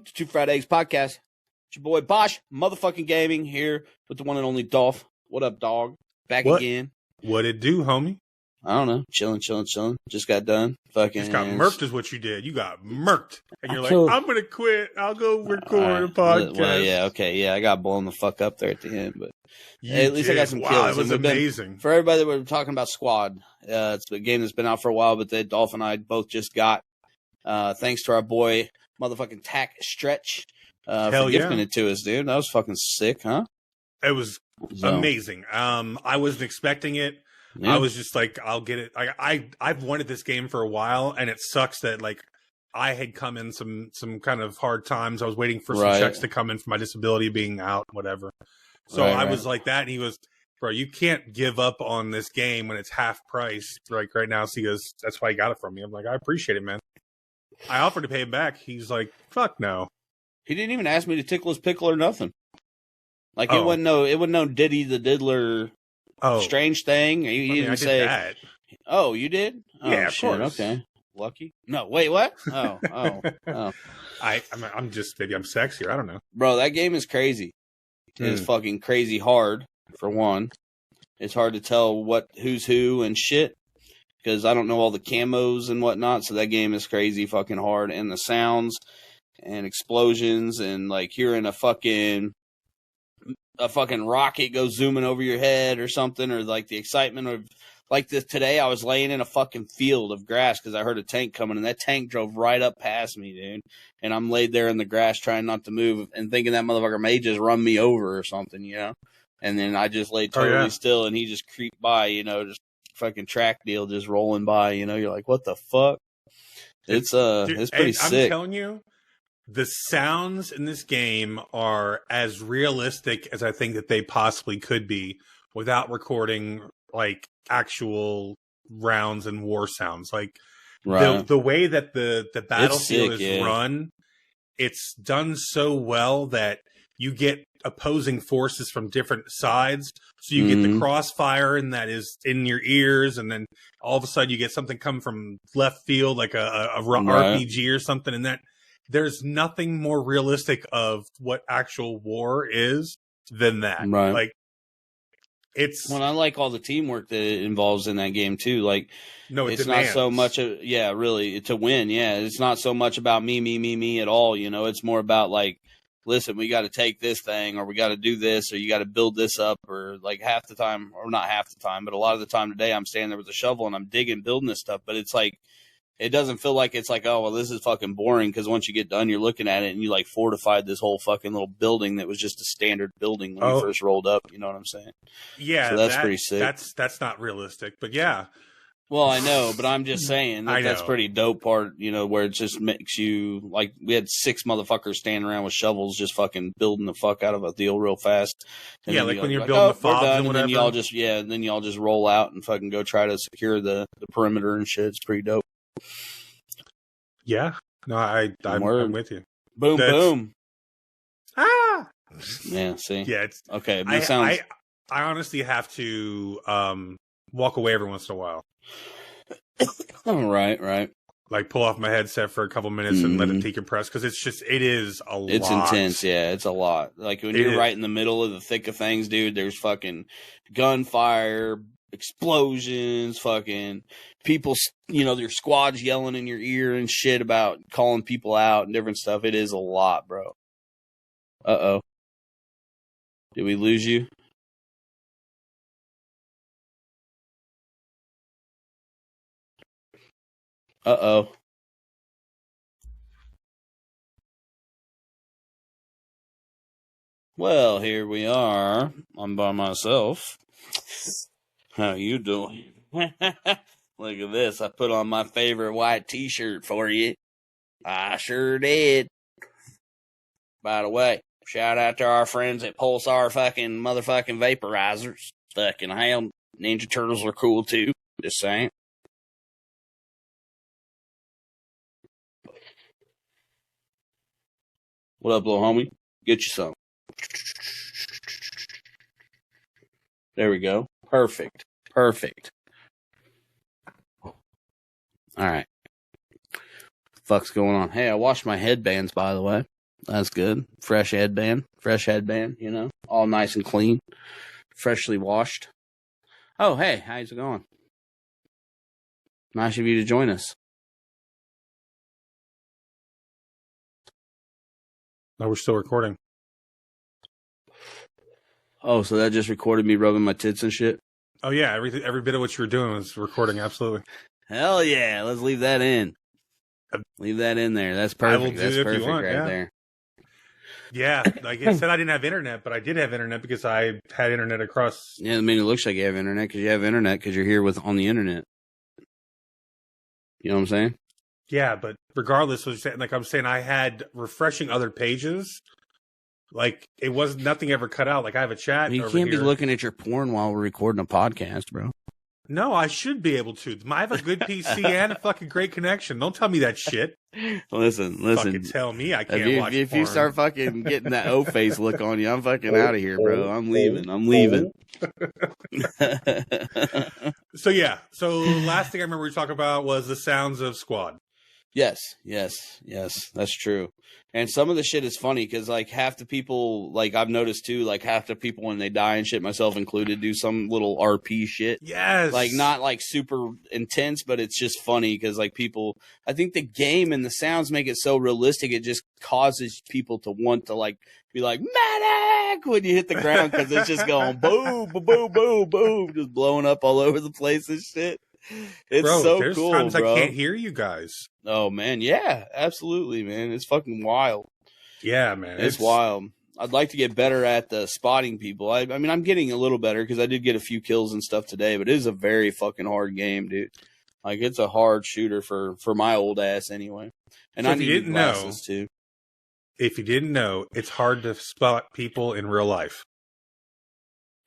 to Two Fried Eggs Podcast. It's your boy Bosch, motherfucking gaming, here with the one and only Dolph. What up, dog? Back again. What it do, homie? I don't know. Chilling. Just got done. Fucking. Just got murked is what you did. You got murked. And you're like, I'm going to quit. I'll go record a podcast. Well, yeah, okay. Yeah, I got blown the fuck up there at the end, but hey, at least I got some kills. Wow, it was amazing. For everybody that we're talking about Squad, it's a game that's been out for a while, but Dolph and I both just got, thanks to our boy, motherfucking Tack Stretch, for gifting it to us, dude. That was fucking sick, huh? It was amazing. I wasn't expecting it. Yeah. I was just like, I'll get it. I've wanted this game for a while, and it sucks that like I had come in some kind of hard times. I was waiting for some checks to come in for my disability being out, whatever. So I was like that, and he was, bro, you can't give up on this game when it's half price like right now. So he goes, that's why he got it from me. I'm like, I appreciate it, man. I offered to pay him back. He's like, fuck no. He didn't even ask me to tickle his pickle or nothing. Like it wasn't no Diddy the Diddler. Strange thing. He didn't say that. Oh, you did? Oh, yeah, of shit. course. Okay. Lucky? No, wait, what? Oh. I'm just, maybe I'm sexier. I don't know. Bro, that game is crazy. It's fucking crazy hard, for one. It's hard to tell who's who and shit, because I don't know all the camos and whatnot, so that game is crazy fucking hard. And the sounds and explosions and, like, hearing a fucking rocket go zooming over your head or something, or like the excitement of like this. Today I was laying in a fucking field of grass because I heard a tank coming, and that tank drove right up past me, dude. And I'm laid there in the grass trying not to move and thinking that motherfucker may just run me over or something, you know. And then I just laid totally still, and he just creeped by, you know, just fucking track deal just rolling by, you know. You're like, what the fuck? It's pretty sick. I'm telling you, the sounds in this game are as realistic as I think that they possibly could be without recording like actual rounds and war sounds. Like the way that the battlefield is run, it's done so well that you get opposing forces from different sides. So you get the crossfire, and that is in your ears, and then all of a sudden you get something come from left field, like a RPG or something, and that. There's nothing more realistic of what actual war is than that. Right. Like, it's... Well, I like all the teamwork that it involves in that game, too. Like, no, it's not so much... really, to win, it's not so much about me at all, you know? It's more about, like, listen, we got to take this thing, or we got to do this, or you got to build this up, or, like, half the time, or not half the time, but a lot of the time today, I'm standing there with a shovel, and I'm digging, building this stuff, but it's like... It doesn't feel like it's like, oh, well, this is fucking boring, because once you get done, you're looking at it, and you, like, fortified this whole fucking little building that was just a standard building when you first rolled up. You know what I'm saying? Yeah. So that's pretty sick. That's not realistic, but yeah. Well, I know, but I'm just saying that's pretty dope part, you know, where it just makes you, like, we had 6 motherfuckers standing around with shovels just fucking building the fuck out of a deal real fast. And like when you're building the fobs and whatever. And then y'all just roll out and fucking go try to secure the perimeter and shit. It's pretty dope. Yeah, no, I'm with you. Boom. Ah, yeah. See, yeah, it's okay. I honestly have to walk away every once in a while. Right. Like pull off my headset for a couple minutes and let it decompress, because it is a lot. It's intense, yeah. It's a lot. Like when you're right in the middle of the thick of things, dude. There's fucking gunfire, explosions, fucking people, you know, your squad's yelling in your ear and shit about calling people out and different stuff. It is a lot, bro. Uh-oh. Did we lose you? Uh-oh. Well, here we are. I'm by myself. How you doing? Look at this. I put on my favorite white t-shirt for you. I sure did. By the way, shout out to our friends at Pulsar fucking motherfucking vaporizers. Fucking hell. Ninja Turtles are cool too. Just saying. What up, little homie? Get you some. There we go. Perfect. All right. Fuck's going on? Hey, I washed my headbands, by the way. That's good. Fresh headband, you know, all nice and clean, freshly washed. Oh, hey, how's it going? Nice of you to join us. No, we're still recording. Oh, so that just recorded me rubbing my tits and shit? Oh, yeah. Every bit of what you were doing was recording, absolutely. Hell yeah. Let's leave that in. Leave that in there. That's perfect. I will do That's it if perfect you want, right there. Yeah, like it said I didn't have internet, but I did have internet because I had internet across. Yeah, I mean, it looks like you have internet because you have internet because you're here on the internet. You know what I'm saying? Yeah, but regardless, like I'm saying, I had refreshing other pages. Like it was nothing ever cut out. Like I have a chat. You can't be looking at your porn while we're recording a podcast, bro. No, I should be able to. I have a good PC and a fucking great connection. Don't tell me that shit. Listen. Fucking tell me I can't watch if porn. you start fucking getting that O-face look on you, I'm fucking out of here, bro. I'm leaving. So yeah. So last thing I remember we talking about was the sounds of Squad. Yes. That's true. And some of the shit is funny because, like, half the people, like, I've noticed too, like, half the people when they die and shit, myself included, do some little RP shit. Yes. Like, not, like, super intense, but it's just funny because, like, people, I think the game and the sounds make it so realistic, it just causes people to want to, like, be like, medic, when you hit the ground because it's just going boom, boom, boom, boom, boom, just blowing up all over the place and shit. It's bro, so there's cool, times bro. I can't hear you guys. Oh, man. Yeah, absolutely, man. It's fucking wild. Yeah, man. It's wild. I'd like to get better at the spotting people. I mean, I'm getting a little better because I did get a few kills and stuff today, but it is a very fucking hard game, dude. Like, it's a hard shooter for my old ass anyway. And So I need glasses, too. If you didn't know, it's hard to spot people in real life.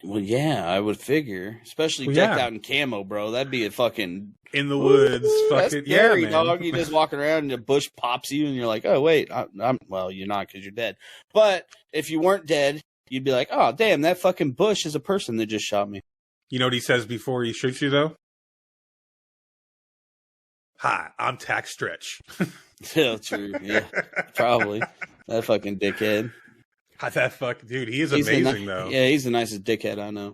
Well, yeah, I would figure. Especially decked out in camo, bro. That'd be a fucking... In the woods. That's fucking scary, man. dog. You just walking around and a bush pops you and you're like, oh, wait. Well, you're not because you're dead. But if you weren't dead, you'd be like, oh, damn, that fucking bush is a person that just shot me. You know what he says before he shoots you, though? Hi, I'm Tax Stretch. Yeah, true. Yeah, probably. That fucking dickhead. That fucking dude, he is amazing though. Yeah, he's the nicest dickhead I know.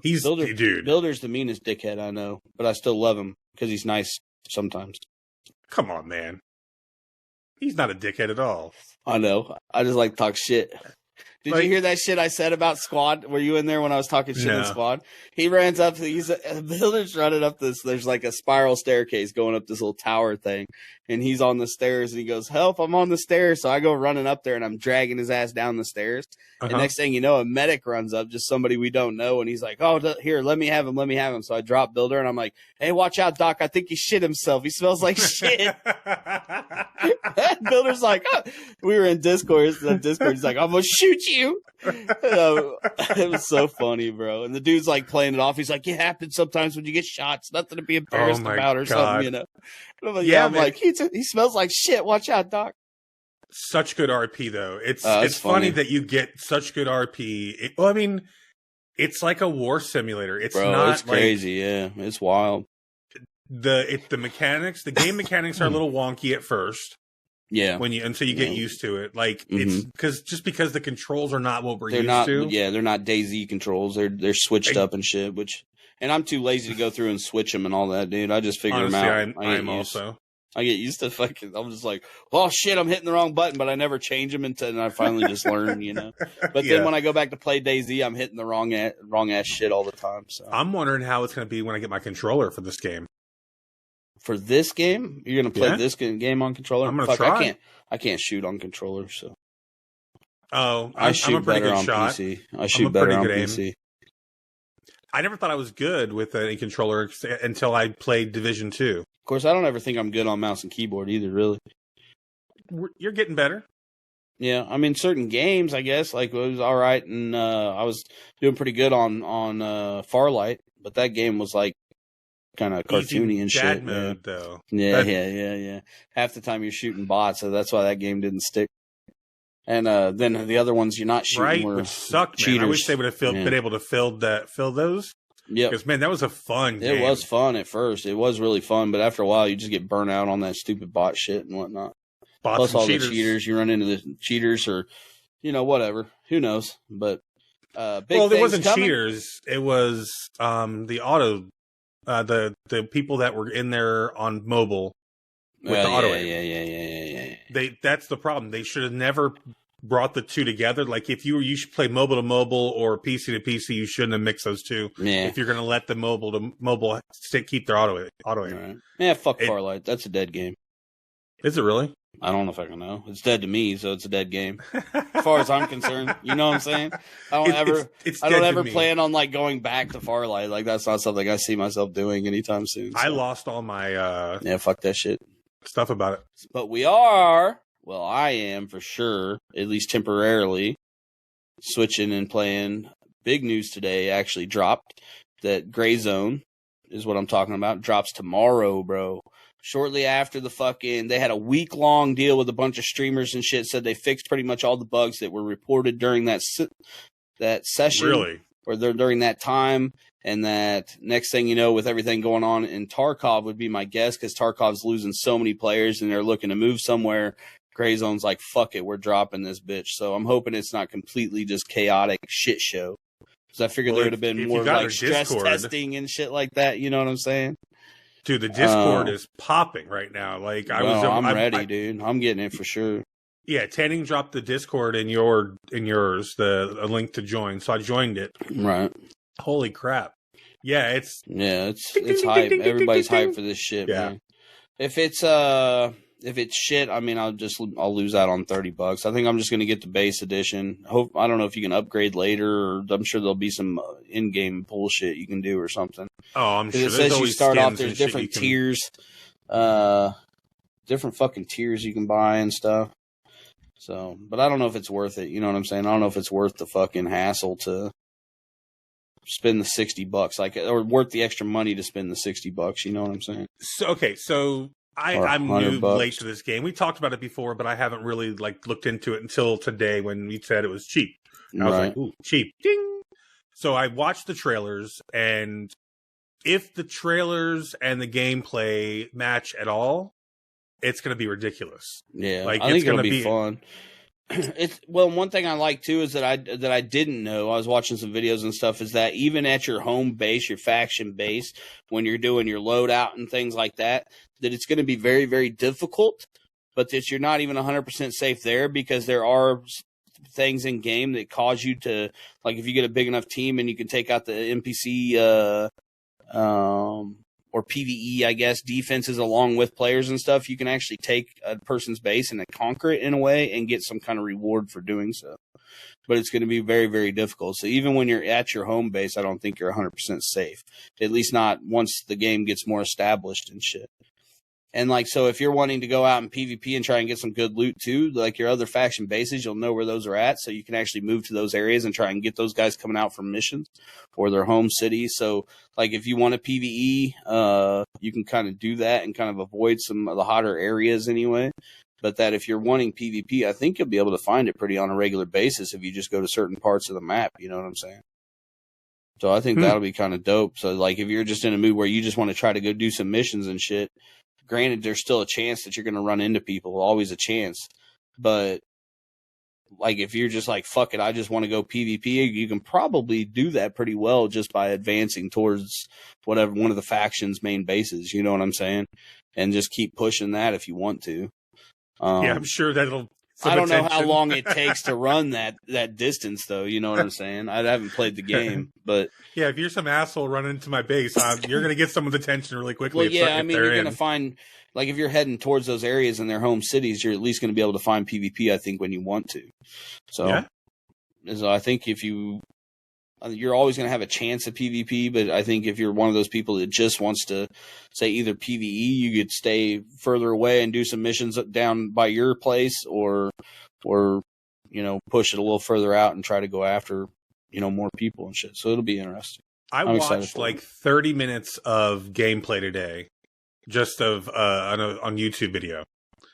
He's dude. Builder's the meanest dickhead I know, but I still love him because he's nice sometimes. Come on, man. He's not a dickhead at all. I know. I just like to talk shit. Did you hear that shit I said about Squad? Were you in there when I was talking shit in Squad? He runs up. Builder's running up this. There's like a spiral staircase going up this little tower thing, and he's on the stairs. And he goes, "Help! I'm on the stairs." So I go running up there, and I'm dragging his ass down the stairs. And next thing you know, a medic runs up, just somebody we don't know, and he's like, "Oh, here, let me have him." So I drop Builder, and I'm like, "Hey, watch out, Doc! I think he shit himself. He smells like shit." Builder's like, oh. We were in Discord. He's like, "I'm gonna shoot you." It was so funny, bro. And the dude's like playing it off. He's like, "It happens sometimes when you get shot. It's nothing to be embarrassed about or something, you know." And I'm like, I'm like, he smells like shit. Watch out, Doc. Such good RP though. It's funny that you get such good RP. I mean, it's like a war simulator. It's not it's crazy. Yeah, it's wild. The mechanics, the game mechanics are a little wonky at first. Yeah, until you get used to it, like it's because the controls are not what we're used to. Yeah, they're not DayZ controls. They're switched up and shit. And I'm too lazy to go through and switch them and all that, dude. I just figure them out. I get used to fucking. I'm just like, oh shit, I'm hitting the wrong button, but I never change them until I finally just learn, you know. But then when I go back to play DayZ, I'm hitting the wrong ass shit all the time. So I'm wondering how it's going to be when I get my controller for this game. For this game, you're gonna play this game on controller. I'm gonna try. I can't shoot on controller, so. Oh, I shoot better on PC. I shoot better on PC. I never thought I was good with any controller until I played Division 2. Of course, I don't ever think I'm good on mouse and keyboard either. Really, you're getting better. Yeah, I mean, certain games, I guess, like it was all right, and I was doing pretty good on Farlight, but that game was like kind of cartoony and shit. Mode, though. Yeah. Half the time you're shooting bots, so that's why that game didn't stick. And then the other ones you're not shooting were which sucked, cheaters. Man. I wish they would have been able to fill those. Yeah, because man, that was a fun game. It was fun at first. It was really fun, but after a while, you just get burnt out on that stupid bot shit and whatnot. bots Plus and all cheaters. the cheaters. You run into the cheaters or, whatever. Who knows? But big Well, it wasn't coming. cheaters. It was the auto, the people that were in there on mobile with the auto aim. Yeah. That's the problem. They should have never brought the two together. Like if you should play mobile to mobile or PC to PC, you shouldn't have mixed those two. Yeah. If you're going to let the mobile to mobile keep their auto aim. Right. Yeah, fuck Farlight. That's a dead game. Is it really? I don't know if I can know. It's dead to me, so it's a dead game. As far as I'm concerned, you know what I'm saying? I don't ever plan on like going back to Farlight. Like that's not something I see myself doing anytime soon. So. I lost all my fuck that shit. Stuff about it. But I am for sure, at least temporarily, switching and playing. Big news today actually dropped that Gray Zone is what I'm talking about. Drops tomorrow, bro. Shortly after they had a week-long deal with a bunch of streamers and shit, said they fixed pretty much all the bugs that were reported during that session. Really? Or during that time. And that next thing you know, with everything going on in Tarkov would be my guess, because Tarkov's losing so many players and they're looking to move somewhere. Gray Zone's like, fuck it, we're dropping this bitch. So I'm hoping it's not completely just chaotic shit show. Because I figured there would have been more like stress testing and shit like that. You know what I'm saying? Dude, the Discord is popping right now. Like I'm ready, dude. I'm getting it for sure. Yeah, Tanning dropped the Discord in yours, a link to join. So I joined it. Right. Holy crap. Yeah, it's hype. Everybody's hyped for this shit, man. If it's shit, I mean, I'll lose out on $30. I think I'm just gonna get the base edition. I don't know if you can upgrade later, or I'm sure there'll be some in-game bullshit you can do or something. Oh, I'm sure. It says you start off. There's different tiers, different fucking tiers you can buy and stuff. So, but I don't know if it's worth it. You know what I'm saying? I don't know if it's worth the fucking hassle to spend the $60, or worth the extra money to spend the $60. You know what I'm saying? So I'm new late to this game. We talked about it before, but I haven't really looked into it until today when we said it was cheap. I was like, ooh, cheap. Ding. So I watched the trailers, and if the trailers and the gameplay match at all, it's going to be ridiculous. Yeah, I think it'll be fun. One thing I like too is that I didn't know. I was watching some videos and stuff. Is that even at your home base, your faction base, when you're doing your loadout and things like that, that it's going to be very, very difficult, but that you're not even 100% safe there, because there are things in game that cause you to, like, if you get a big enough team and you can take out the NPC or PvE, I guess, defenses along with players and stuff, you can actually take a person's base and conquer it in a way and get some kind of reward for doing so. But it's going to be very, very difficult. So even when you're at your home base, I don't think you're 100% safe. At least not once the game gets more established and shit. And so if you're wanting to go out and PvP and try and get some good loot too, like your other faction bases, you'll know where those are at. So you can actually move to those areas and try and get those guys coming out from missions or their home cities. So if you want a PvE, you can kind of do that and kind of avoid some of the hotter areas anyway. But that if you're wanting PvP, I think you'll be able to find it pretty on a regular basis if you just go to certain parts of the map. You know what I'm saying? So I think that'll be kind of dope. So if you're just in a mood where you just want to try to go do some missions and shit, granted, there's still a chance that you're going to run into people, always a chance. But if you're just fuck it, I just want to go PvP, you can probably do that pretty well just by advancing towards whatever one of the faction's main bases. You know what I'm saying? And just keep pushing that if you want to. Yeah, I'm sure that'll. I don't know how long it takes to run that distance, though. You know what I'm saying? I haven't played the game, but yeah, if you're some asshole running into my base, you're going to get someone's attention really quickly. Well, yeah, I mean, you're going to find, if you're heading towards those areas in their home cities, you're at least going to be able to find PvP, I think, when you want to. So I think you're always going to have a chance at PvP, but I think if you're one of those people that just wants to say either PvE, you could stay further away and do some missions down by your place, or push it a little further out and try to go after more people and shit. So it'll be interesting. I watched 30 minutes of gameplay today, just on YouTube video.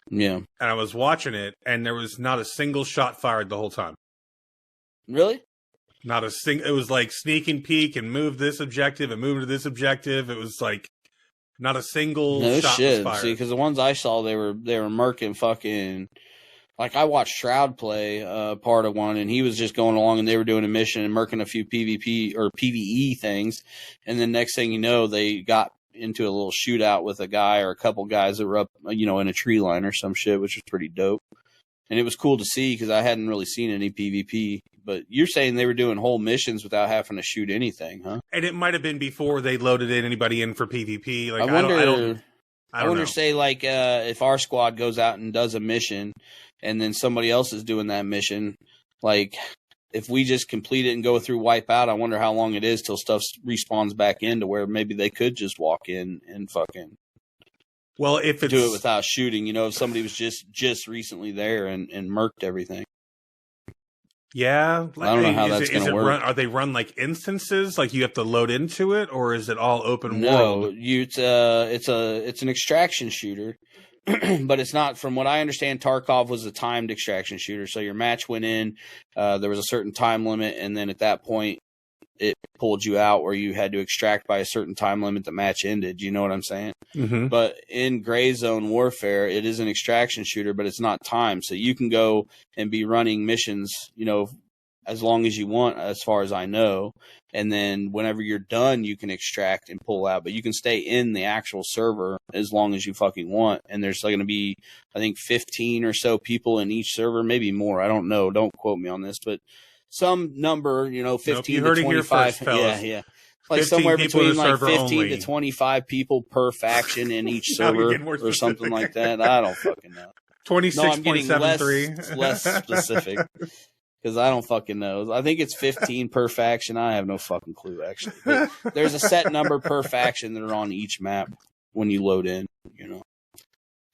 Yeah, and I was watching it, and there was not a single shot fired the whole time. Really? Not a single. It was sneak and peek and move this objective and move to this objective. It was Not a single No shot shit. was See, fired. because the ones I saw, they were murking fucking. Like I watched Shroud play part of one, and he was just going along, and they were doing a mission and murking a few PvP or PvE things, and then next thing you know, they got into a little shootout with a guy or a couple guys that were up, in a tree line or some shit, which was pretty dope. And it was cool to see because I hadn't really seen any PvP. But you're saying they were doing whole missions without having to shoot anything, huh? And it might have been before they loaded anybody in for PvP. Like I wonder. I don't know. Say like if our squad goes out and does a mission, and then somebody else is doing that mission, like if we just complete it and go through wipeout, I wonder how long it is till stuff respawns back in to where maybe they could just walk in and fucking. Well, if it's do it without shooting, if somebody was just recently there and murked everything. Yeah, I don't know how that's going to work. Are they run like instances, like you have to load into it, or is it all open No, world? it's an extraction shooter, but it's not. From what I understand, Tarkov was a timed extraction shooter. So your match went in, there was a certain time limit, and then at that point, it pulled you out, or you had to extract by a certain time limit. The match ended. You know what I'm saying? Mm-hmm. But in Gray Zone Warfare, it is an extraction shooter, but it's not timed. So you can go and be running missions, as long as you want, as far as I know. And then whenever you're done, you can extract and pull out. But you can stay in the actual server as long as you fucking want. And there's going to be, I think, 15 or so people in each server, maybe more. I don't know. Don't quote me on this, but some number, 15 to 25. First, yeah. Like somewhere between like 15 only. to 25 people per faction in each server or something like that. I don't fucking know. 26.73. less specific because I don't fucking know. I think it's 15 per faction. I have no fucking clue, actually. But there's a set number per faction that are on each map when you load in,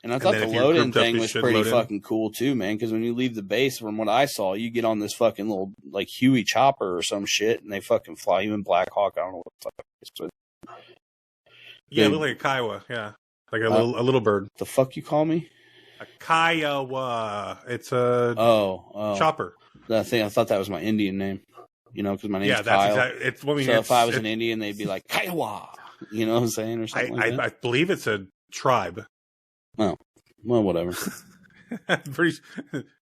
And I thought the load-in thing was pretty fucking cool, too, man, because when you leave the base, from what I saw, you get on this fucking little, like, Huey chopper or some shit, and they fucking fly you in Black Hawk. I don't know what the fuck it is, but... Yeah, it looked like a Kiowa, yeah. Like a little bird. The fuck you call me? A Kiowa. It's a chopper. I thought that was my Indian name, because my name's Kyle. Exactly. It's when we if I was an Indian, they'd be like, Kiowa, you know what I'm saying, or something like that? I believe it's a tribe. Oh, well, whatever.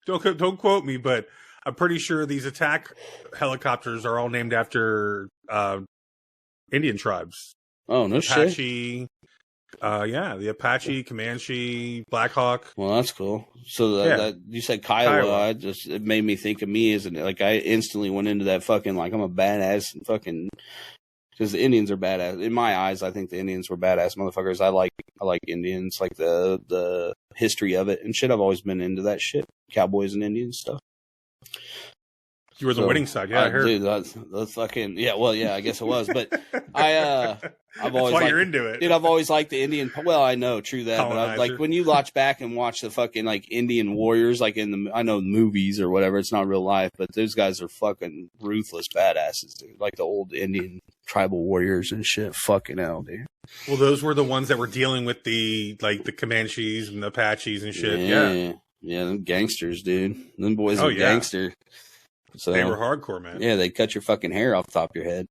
Don't quote me, but I'm pretty sure these attack helicopters are all named after Indian tribes. Oh, no Apache, shit. The Apache, Comanche, Blackhawk. Well, that's cool. So that you said Kiowa, it made me think of me as I instantly went into that fucking I'm a badass and fucking. Because the Indians are badass. In my eyes, I think the Indians were badass motherfuckers. I like Indians, like the history of it and shit. I've always been into that shit. Cowboys and Indians stuff. You were the winning side, yeah. I heard. Dude, that's fucking I guess it was. But I've always that's why you're into it. Dude, I've always liked the Indian. Well, I know, true that. But when you watch back and watch the fucking Indian warriors, like I know movies or whatever, it's not real life, but those guys are fucking ruthless badasses, dude. Like the old Indian tribal warriors and shit. Fucking hell, dude. Well, those were the ones that were dealing with the Comanches and the Apaches and shit. Yeah, them gangsters, dude. Them boys are gangster. So they were hardcore, man. Yeah, they'd cut your fucking hair off the top of your head.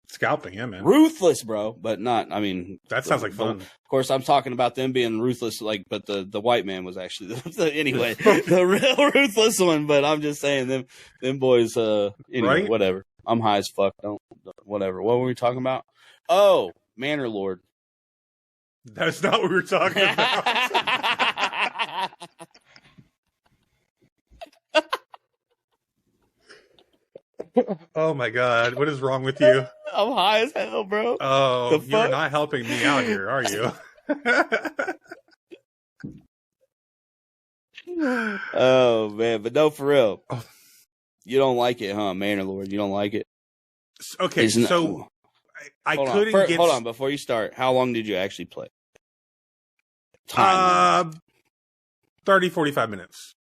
Scalping, yeah, man. Ruthless, bro, but not. I mean, that sounds like fun. Of course, I'm talking about them being ruthless, but the white man was actually anyway the real ruthless one. But I'm just saying them boys. Anyway, right? Whatever. I'm high as fuck. Don't whatever. What were we talking about? Oh, Manor Lord. That's not what we were talking about. Oh my god, what is wrong with you? I'm high as hell, bro. Oh, you're not helping me out here, are you? Oh man, but no, for real. You don't like it, huh, Manor Lord? You don't like it? Okay, so I couldn't get... Hold on, before you start, how long did you actually play? Time. 30, 45 minutes.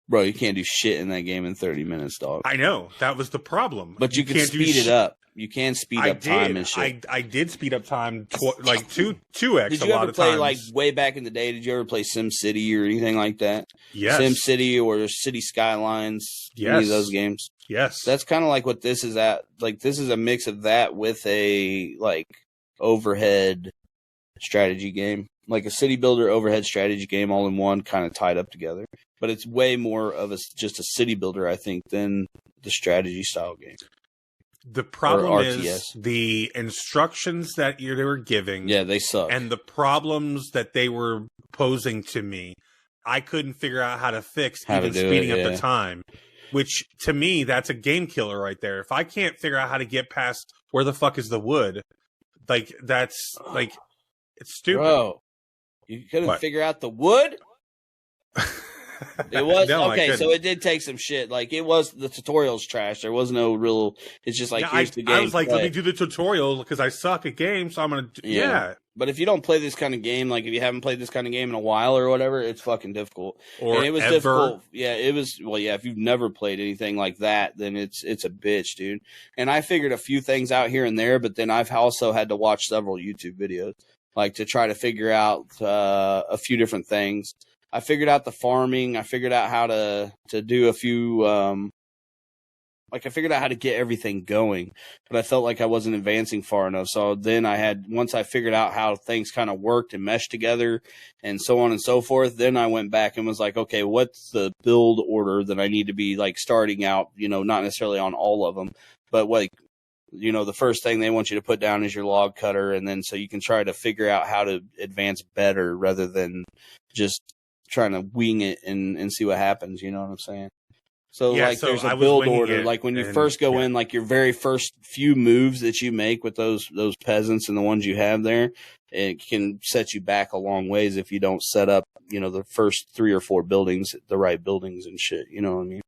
Bro, you can't do shit in that game in 30 minutes, dog. I know. That was the problem. But you can speed it up. You can speed up time and shit. I did speed up time like 2x. Did you ever play like way back in the day? Did you ever play Sim City or anything like that? Yes. Sim City or City Skylines? Yes. Any of those games? Yes. That's kind of like what this is at. Like this is a mix of that with a like overhead strategy game, like a city builder overhead strategy game, all in one, kind of tied up together. But it's way more of just a city builder, I think, than the strategy style game. The problem is the instructions that they were giving. Yeah, they suck. And the problems that they were posing to me, I couldn't figure out how to fix, even speeding up the time. Which, to me, that's a game killer right there. If I can't figure out how to get past where the fuck is the wood, like, that's, like, it's stupid. Bro, you couldn't figure out the wood? It was okay, so it did take some shit. Like it was the tutorial's trash. There was no real. It's just like here's the game. I was like, let me do the tutorial because I suck at games, so I'm gonna. Yeah. But if you don't play this kind of game, like if you haven't played this kind of game in a while or whatever, it's fucking difficult. Or and it was difficult. Yeah, it was. Well, yeah, if you've never played anything like that, then it's a bitch, dude. And I figured a few things out here and there, but then I've also had to watch several YouTube videos, like to try to figure out a few different things. I figured out the farming. I figured out how to do a few, I figured out how to get everything going, but I felt like I wasn't advancing far enough. So then once I figured out how things kind of worked and meshed together and so on and so forth, then I went back and was like, okay, what's the build order that I need to be like starting out, not necessarily on all of them, but like, the first thing they want you to put down is your log cutter. And then so you can try to figure out how to advance better rather than just trying to wing it and see what happens. You know what I'm saying? So there's a build order. Like when you first go in, like your very first few moves that you make with those peasants and the ones you have there, it can set you back a long ways if you don't set up, the first 3 or 4 buildings, the right buildings and shit. You know what I mean?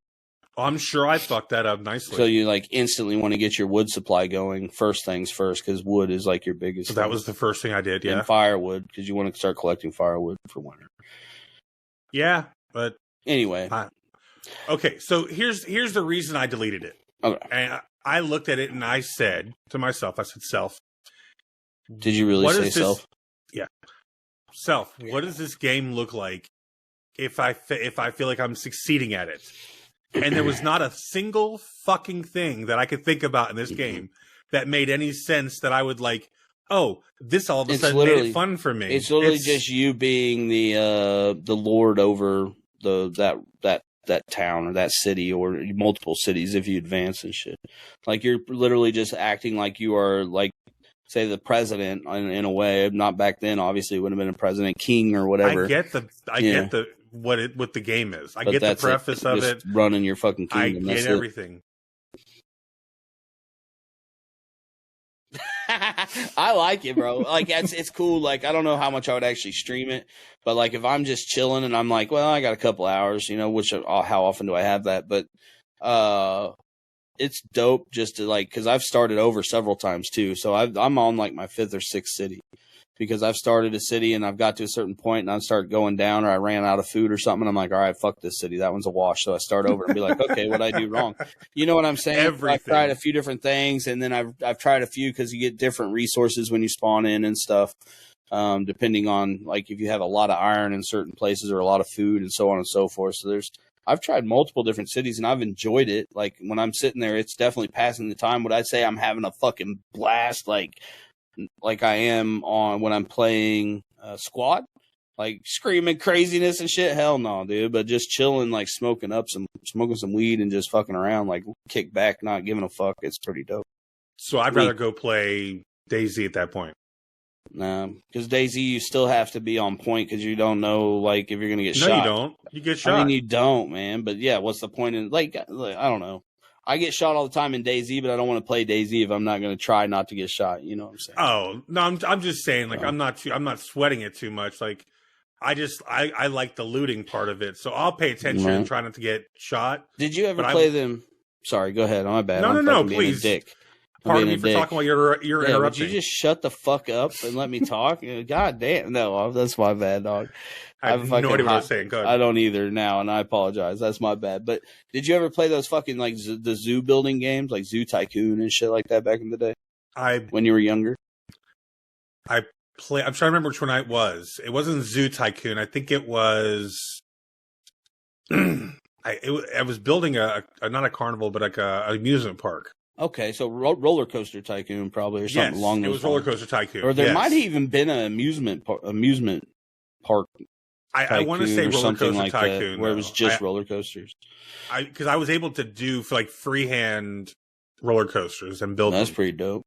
I'm sure I fucked that up nicely. So you like instantly want to get your wood supply going first things first, because wood is like your biggest. So that was the first thing I did. Yeah. And firewood, because you want to start collecting firewood for winter. Yeah, but anyway. Okay, so here's the reason I deleted it. Okay. And I looked at it and I said to myself, I said, Self. Did you really say Self? Yeah. Self, what does this game look like if I feel like I'm succeeding at it? And there was not a single fucking thing that I could think about in this game that made any sense that I would like, oh, this all of a sudden made it fun for me. It's literally just you being the lord over that town or that city or multiple cities if you advance and shit. Like you're literally just acting like you are like, say, the president in a way. Not back then, obviously, it would have been a president, king or whatever. I get what the game is. I get the preface of it. Running your fucking kingdom. I get everything. I like it, bro. Like it's cool. Like I don't know how much I would actually stream it, but like if I'm just chilling and I'm like, well, I got a couple hours, which how often do I have that? But it's dope just to like, because I've started over several times too. So I'm on like my 5th or 6th city, because I've started a city and I've got to a certain point and I start going down, or I ran out of food or something. And I'm like, all right, fuck this city. That one's a wash. So I start over and be like, okay, what I do wrong? You know what I'm saying? Everything. I've tried a few different things, and then I've tried a few because you get different resources when you spawn in and stuff, depending on like if you have a lot of iron in certain places or a lot of food and so on and so forth. So I've tried multiple different cities and I've enjoyed it. Like when I'm sitting there, it's definitely passing the time. Would I say I'm having a fucking blast? Like I am when I'm playing Squad, like screaming craziness and shit. Hell no, dude. But just chilling, like smoking some weed and just fucking around, like kick back, not giving a fuck. It's pretty dope. So I'd rather go play DayZ at that point. Nah, because DayZ you still have to be on point because you don't know like if you're gonna get shot. No, you don't. You get shot. I mean, you don't, man. But yeah, what's the point in like I don't know. I get shot all the time in DayZ, but I don't want to play DayZ if I'm not going to try not to get shot. You know what I'm saying? Oh no, I'm just saying. Like I'm not sweating it too much. Like I like the looting part of it, so I'll pay attention and try not to get shot. Did you ever play them? Sorry, go ahead. My bad. No, please. Dick. Pardon me for talking while you're interrupting. Would you just shut the fuck up and let me talk? God damn. No, that's my bad, dog. I have no idea what I was saying. Go ahead. I don't either now, and I apologize. That's my bad. But did you ever play those fucking, like, the zoo building games, like Zoo Tycoon and shit like that back in the day? When you were younger? I'm trying to remember which one it was. It wasn't Zoo Tycoon. I think it was... I was building not a carnival, but like an amusement park. Okay, so Roller Coaster Tycoon probably, or something along those lines. It was Roller Coaster Tycoon. Or there might have even been an amusement park. I want to say Roller Coaster like Tycoon, that, where it was just roller coasters. Because I was able to do like freehand roller coasters and build. That's pretty dope.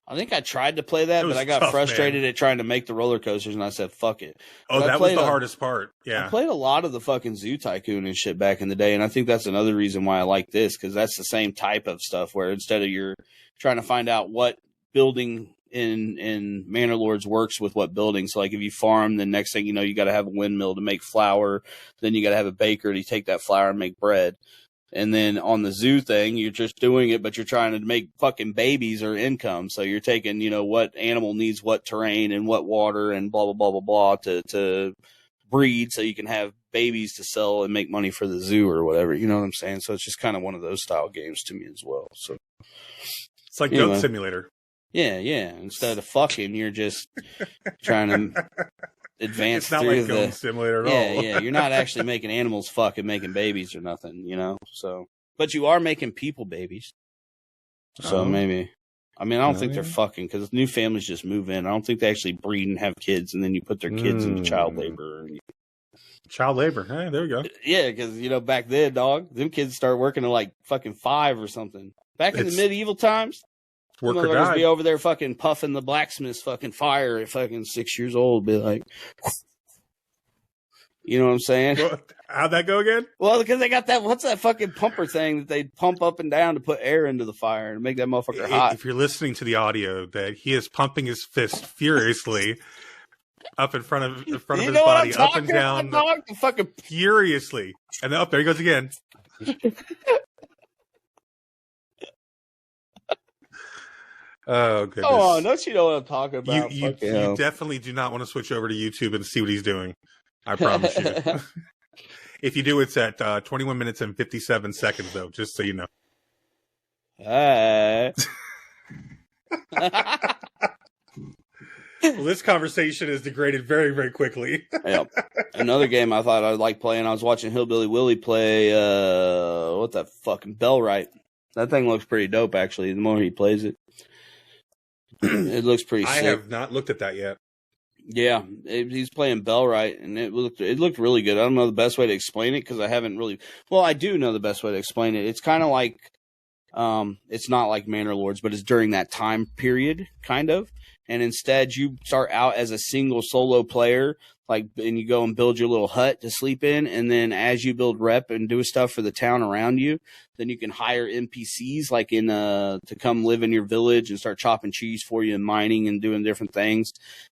I think I tried to play that, but I got frustrated at trying to make the roller coasters, and I said, "Fuck it." Oh, that was the hardest part. Yeah, I played a lot of the fucking Zoo Tycoon and shit back in the day, and I think that's another reason why I like this, because that's the same type of stuff where instead of you're trying to find out what building in Manor Lords works with what building. So like if you farm, the next thing you know, you got to have a windmill to make flour. Then you got to have a baker to take that flour and make bread. And then on the zoo thing, you're just doing it, but you're trying to make fucking babies or income. So you're taking, you know, what animal needs what terrain and what water and blah, blah, blah, blah, blah to breed so you can have babies to sell and make money for the zoo or whatever. You know what I'm saying? So it's just kind of one of those style games to me as well. So it's like Goat Simulator. Yeah, yeah. Instead of fucking, you're just trying to advance. It's not like Goat Simulator at all. Yeah. You're not actually making animals fuck and making babies or nothing, you know? So, but you are making people babies. So maybe. I mean, I don't think they're fucking, because new families just move in. I don't think they actually breed and have kids, and then you put their kids into child labor. Child labor. Hey, there you go. Yeah, because, you know, back then, dog, them kids start working at like fucking 5 or something. Back in the medieval times. Motherfuckers be over there fucking puffing the blacksmith's fucking fire at fucking 6 years old. Be like, you know what I'm saying? Well, how'd that go again? Well, because they got that, what's that fucking pumper thing that they pump up and down to put air into the fire and make that motherfucker hot? If you're listening to the audio, that he is pumping his fist furiously up in front of his body, up and down, fucking furiously. And then up there he goes again. Oh, goodness. Oh, don't you know what I'm talking about? You definitely do not want to switch over to YouTube and see what he's doing. I promise you. If you do, it's at 21 minutes and 57 seconds, though, just so you know. Well, this conversation is degraded very, very quickly. Yep. Another game I thought I'd like playing, I was watching Hillbilly Willie play, what the fucking Bellwright. That thing looks pretty dope, actually, the more he plays it. It looks pretty sick. I have not looked at that yet. Yeah, he's playing Bellwright, and it looked really good. I don't know the best way to explain it because I haven't really. Well, I do know the best way to explain it. It's kind of like, it's not like Manor Lords, but it's during that time period, kind of. And instead, you start out as a single solo player, and you go and build your little hut to sleep in. And then as you build rep and do stuff for the town around you, then you can hire NPCs to come live in your village and start chopping trees for you and mining and doing different things.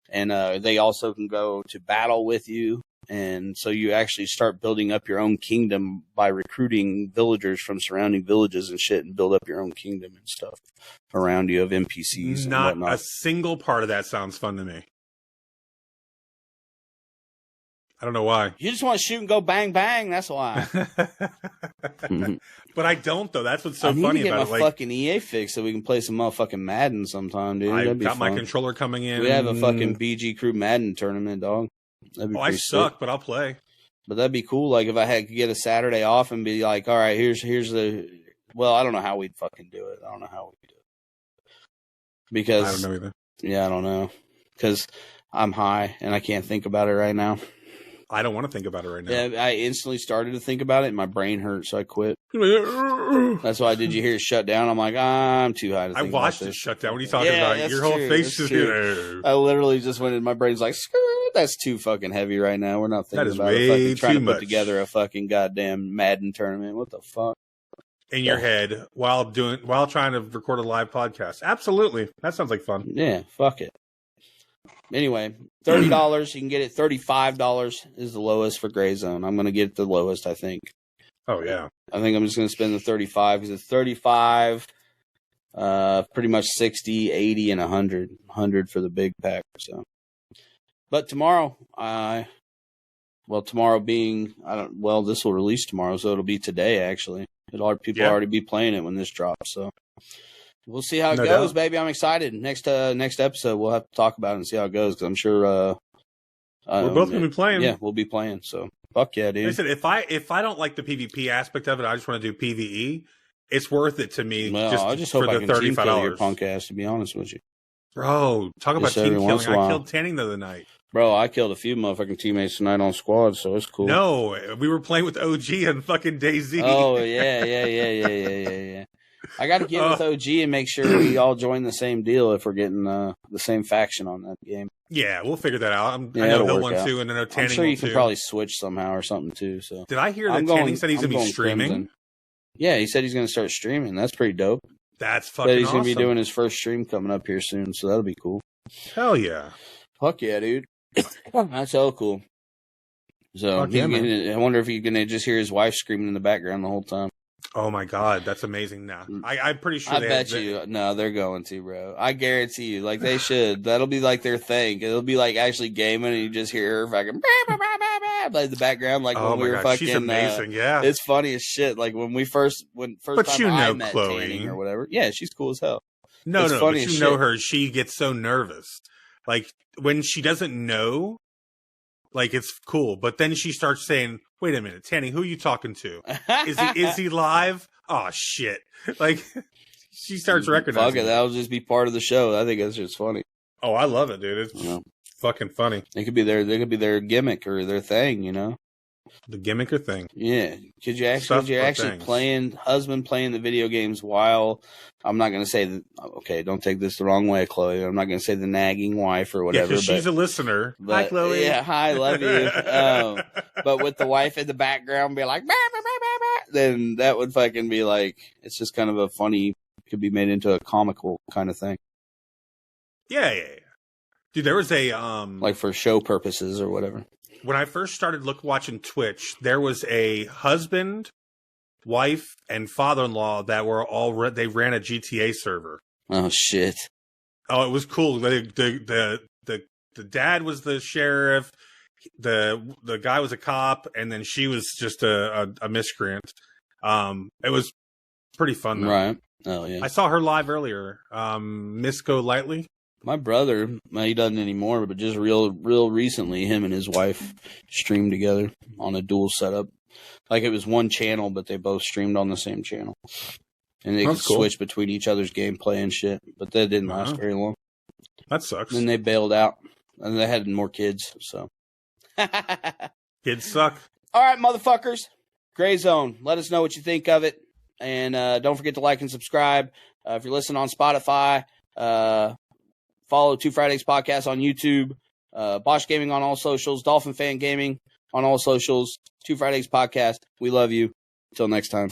And they also can go to battle with you. And so you actually start building up your own kingdom by recruiting villagers from surrounding villages and shit, and build up your own kingdom and stuff around you of NPCs. Not and whatnot. A single part of that sounds fun to me. I don't know why. You just want to shoot and go bang bang. That's why. But I don't though. That's what's so funny about it. I need to get my fucking EA fix so we can play some motherfucking Madden sometime, dude. I've got my controller coming in. We have a fucking BG Crew Madden tournament, dog. I suck, but I'll play. But that'd be cool. Like if I could get a Saturday off and be like, all right, here's the. Well, I don't know how we'd fucking do it. I don't know how we'd do it. Because I don't know either. Yeah, I don't know. Because I'm high and I can't think about it right now. I don't want to think about it right now. Yeah, I instantly started to think about it and my brain hurt, so I quit. That's why did you hear it shut down? I'm like, I'm too high to think about this. I watched it shut down. What are you talking about? Your whole face is... I literally just went in, my brain's like, that's too fucking heavy right now. We're not thinking about it. Fucking trying to put together a fucking goddamn Madden tournament. What the fuck? In your head while trying to record a live podcast. Absolutely. That sounds like fun. Yeah, fuck it. Anyway, $30. You can get it. $35 is the lowest for Gray Zone. I'm going to get the lowest, I think. Oh, yeah. I think I'm just going to spend the $35 because it's $35 Pretty much 60, 80, and 100. 100 for the big pack. So, but tomorrow, tomorrow being this will release tomorrow, so it'll be today actually. People already be playing it when this drops. So we'll see how it goes, baby. I'm excited. Next episode, we'll have to talk about it and see how it goes because I'm sure we're both gonna be playing. Yeah, we'll be playing. So fuck yeah, dude. Listen, if I don't like the PvP aspect of it, I just want to do PvE. It's worth it to me. Well, I just hope I can team kill your punk ass. To be honest with you, bro, talk about team killing. I killed Tanning the other night. Bro, I killed a few motherfucking teammates tonight on squad, so it's cool. No, we were playing with OG and fucking DayZ. Oh yeah. I got to get with OG and make sure we all join the same deal if we're getting the same faction on that game. Yeah, we'll figure that out. I know he'll want to, and I know Tanning. I'm sure you can too. Probably switch somehow or something too. So did I hear that Tanning said he's going to be streaming? Crimson. Yeah, he said he's going to start streaming. That's pretty dope. That's fucking he's awesome. Going to be doing his first stream coming up here soon, so that'll be cool. Hell yeah. Fuck yeah, dude. That's hella cool. So I wonder if he's going to just hear his wife screaming in the background the whole time. Oh my god, that's amazing! Now I'm pretty sure. I bet you. No, they're going to, bro. I guarantee you. Like they should. That'll be like their thing. It'll be like actually gaming, and you just hear her fucking like the background, like when we were fucking. She's amazing. Yeah, it's funny as shit. Like when first but time I met Chloe Tanning or whatever. Yeah, she's cool as hell. No, but you know her. She gets so nervous. Like when she doesn't know. Like it's cool, but then she starts saying, "Wait a minute, Tanning, who are you talking to? Is he live? Oh shit!" Like she starts recognizing. Fuck it, that'll just be part of the show. I think that's just funny. Oh, I love it, dude. It's fucking funny. It could be their gimmick or their thing, you know. The gimmick or thing. Yeah. Could you actually husband playing the video games while I'm not going to say that. Okay, don't take this the wrong way, Chloe. I'm not going to say the nagging wife or whatever. Yeah, she's a listener. Hi, Chloe. Yeah, hi, love you. But with the wife in the background, be like, bah, bah, bah, bah, bah, then that would fucking be like, it's just kind of a funny, could be made into a comical kind of thing. Yeah. Dude, there was a like for show purposes or whatever. When I first started watching Twitch, there was a husband, wife, and father-in-law that were they ran a GTA server. Oh shit! Oh, it was cool. The dad was the sheriff, the guy was a cop, and then she was just a miscreant. It was pretty fun, though. Right? Oh yeah. I saw her live earlier. Miss Go Lightly. My brother, he doesn't anymore, but just real recently, him and his wife streamed together on a dual setup. Like it was one channel, but they both streamed on the same channel. And they could switch between each other's gameplay and shit. But that didn't last very long. That sucks. Then they bailed out. And they had more kids, so. Kids suck. All right, motherfuckers. Gray Zone. Let us know what you think of it. And don't forget to like and subscribe. If you're listening on Spotify, follow Two Fridays Podcast on YouTube, Bosch Gaming on all socials, Dolphin Fan Gaming on all socials, Two Fridays Podcast. We love you. Until next time.